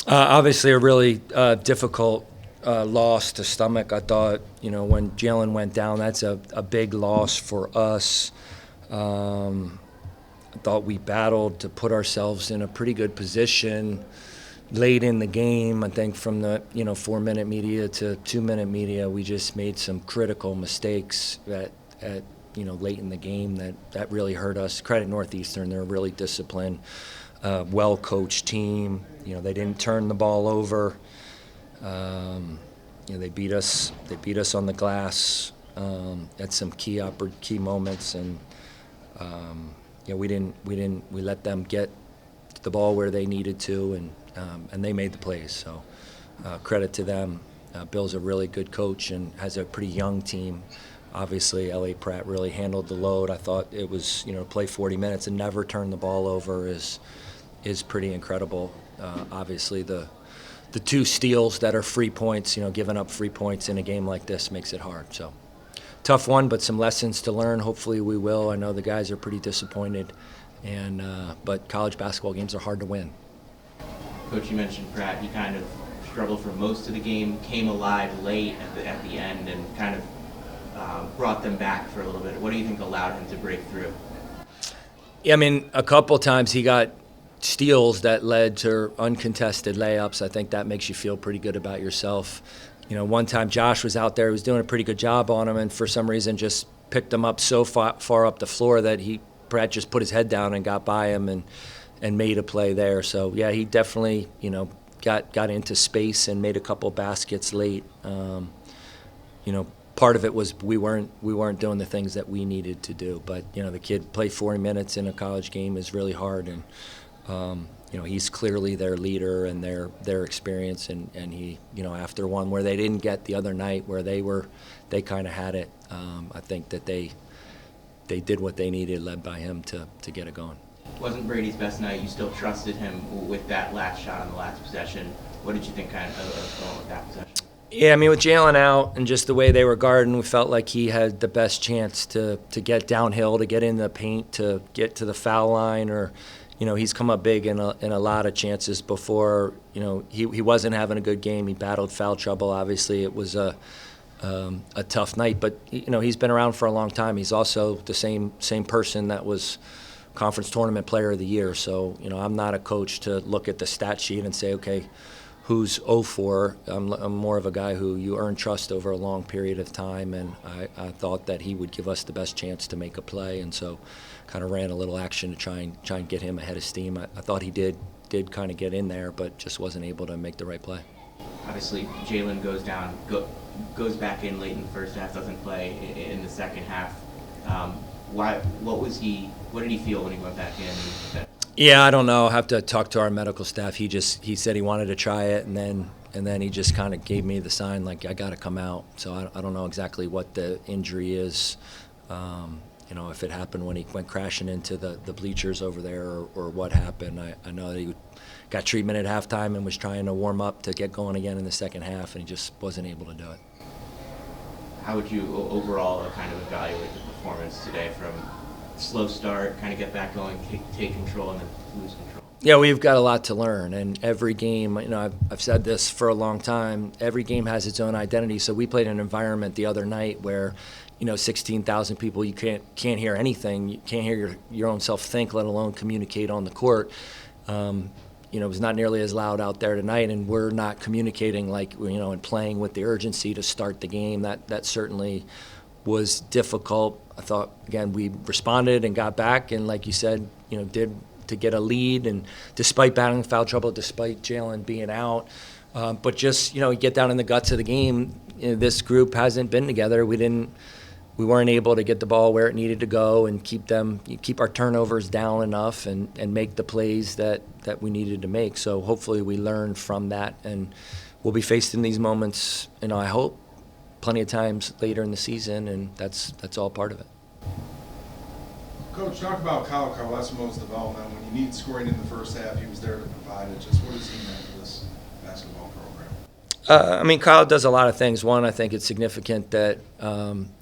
Obviously, a really difficult loss to stomach. I thought, when Jalen went down, that's a big loss for us. I thought we battled to put ourselves in a pretty good position late in the game. I think from the 4-minute media to 2-minute media, we just made some critical mistakes at late in the game that really hurt us. Credit Northeastern; they're a really disciplined, well-coached team. They didn't turn the ball over. They beat us. They beat us on the glass at some key moments, and we let them get the ball where they needed to, and they made the plays. So credit to them. Bill's a really good coach and has a pretty young team. Obviously, L.A. Pratt really handled the load. I thought it was, play 40 minutes and never turn the ball over is pretty incredible. Obviously, the two steals that are free points, giving up free points in a game like this makes it hard. So tough one, but some lessons to learn. Hopefully we will. I know the guys are pretty disappointed, but college basketball games are hard to win. Coach, you mentioned Pratt. He kind of struggled for most of the game, came alive late at the end, and kind of brought them back for a little bit. What do you think allowed him to break through? Yeah, I mean, a couple times he got steals that led to uncontested layups. I think that makes you feel pretty good about yourself. One time Josh was out there, he was doing a pretty good job on him, and for some reason just picked him up so far up the floor that Pratt just put his head down and got by him and made a play there. So yeah, he definitely got into space and made a couple baskets late. Part of it was we weren't doing the things that we needed to do. But the kid played 40 minutes in a college game is really hard, and he's clearly their leader and their experience. And he after one where they didn't get the other night where they kind of had it. I think that they did what they needed, led by him to get it going. Wasn't Brady's best night. You still trusted him with that last shot on the last possession. What did you think kind of that possession? Yeah, I mean, with Jalen out and just the way they were guarding, we felt like he had the best chance to get downhill, to get in the paint, to get to the foul line, or he's come up big in a lot of chances before. He wasn't having a good game. He battled foul trouble. Obviously, it was a tough night, but he's been around for a long time. He's also the same person that was conference tournament player of the year. So I'm not a coach to look at the stat sheet and say, okay, who's 0-4. I'm more of a guy who you earn trust over a long period of time, and I thought that he would give us the best chance to make a play, and so kind of ran a little action to try and get him ahead of steam. I thought he did kind of get in there, but just wasn't able to make the right play. Obviously, Jalen goes back in late in the first half, doesn't play in the second half. What did he feel when he went back in? Yeah, I don't know. I'll have to talk to our medical staff. He said he wanted to try it, and then he just kind of gave me the sign like I got to come out. So I don't know exactly what the injury is. If it happened when he went crashing into the bleachers over there or what happened. I know that he got treatment at halftime and was trying to warm up to get going again in the second half, and he just wasn't able to do it. How would you overall kind of evaluate the performance today from slow start, kind of get back going, take control, and then lose control? Yeah, we've got a lot to learn, and every game, I've said this for a long time, every game has its own identity. So we played in an environment the other night where 16,000 people, you can't hear anything, you can't hear your own self think, let alone communicate on the court. It was not nearly as loud out there tonight, and we're not communicating like and playing with the urgency to start the game. That certainly was difficult. I thought, again, we responded and got back, and like you said, did to get a lead, and despite battling foul trouble, despite Jalen being out, but just get down in the guts of the game. This group hasn't been together. We weren't able to get the ball where it needed to go and keep our turnovers down enough and make the plays that we needed to make. So hopefully we learned from that, and we'll be faced in these moments, I hope, plenty of times later in the season, and that's all part of it. Coach, talk about Kyle Carlesimo's development. When you need scoring in the first half, he was there to provide it. Just what does he mean to this basketball program? Kyle does a lot of things. One, I think it's significant that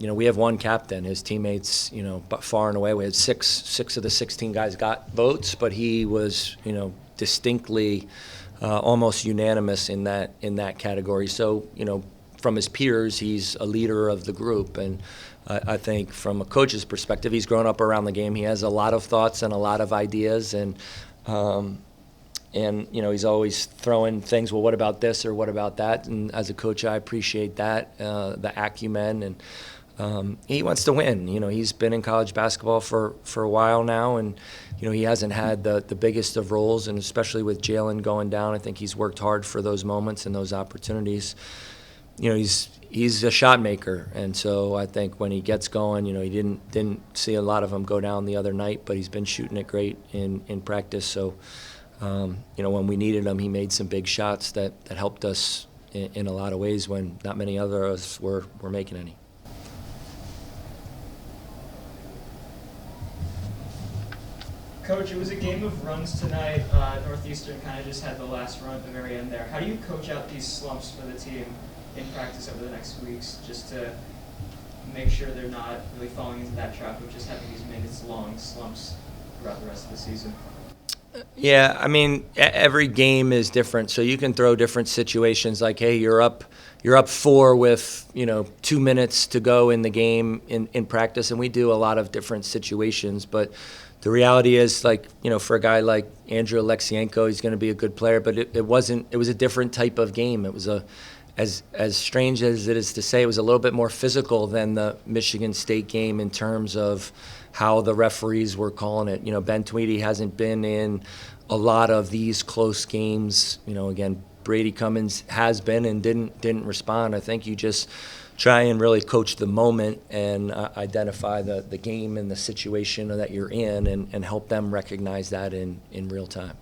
we have one captain. His teammates, but far and away, we had six of the 16 guys got votes, but he was, distinctly almost unanimous in that category. So, from his peers, he's a leader of the group, and I think from a coach's perspective, he's grown up around the game. He has a lot of thoughts and a lot of ideas, and he's always throwing things. Well, what about this or what about that? And as a coach, I appreciate that, the acumen, and he wants to win. He's been in college basketball for a while now, and he hasn't had the biggest of roles, and especially with Jalen going down, I think he's worked hard for those moments and those opportunities. He's a shot maker, and so I think when he gets going, he didn't see a lot of them go down the other night, but he's been shooting it great in practice. So, when we needed him, he made some big shots that helped us in a lot of ways when not many other of us were making any. Coach, it was a game of runs tonight. Northeastern kind of just had the last run at the very end there. How do you coach out these slumps for the team in practice over the next weeks, just to make sure they're not really falling into that trap of just having these minutes-long slumps throughout the rest of the season? Yeah, I mean, every game is different, so you can throw different situations like, hey, you're up 4 with 2 minutes to go in the game in practice, and we do a lot of different situations. But the reality is, for a guy like Andrew Alexienko, he's going to be a good player, but it was a different type of game. It was as strange as it is to say, it was a little bit more physical than the Michigan State game in terms of how the referees were calling it. Ben Tweedy hasn't been in a lot of these close games. Again, Brady Cummins has been and didn't respond. I think you just try and really coach the moment and identify the game and the situation that you're in and help them recognize that in real time.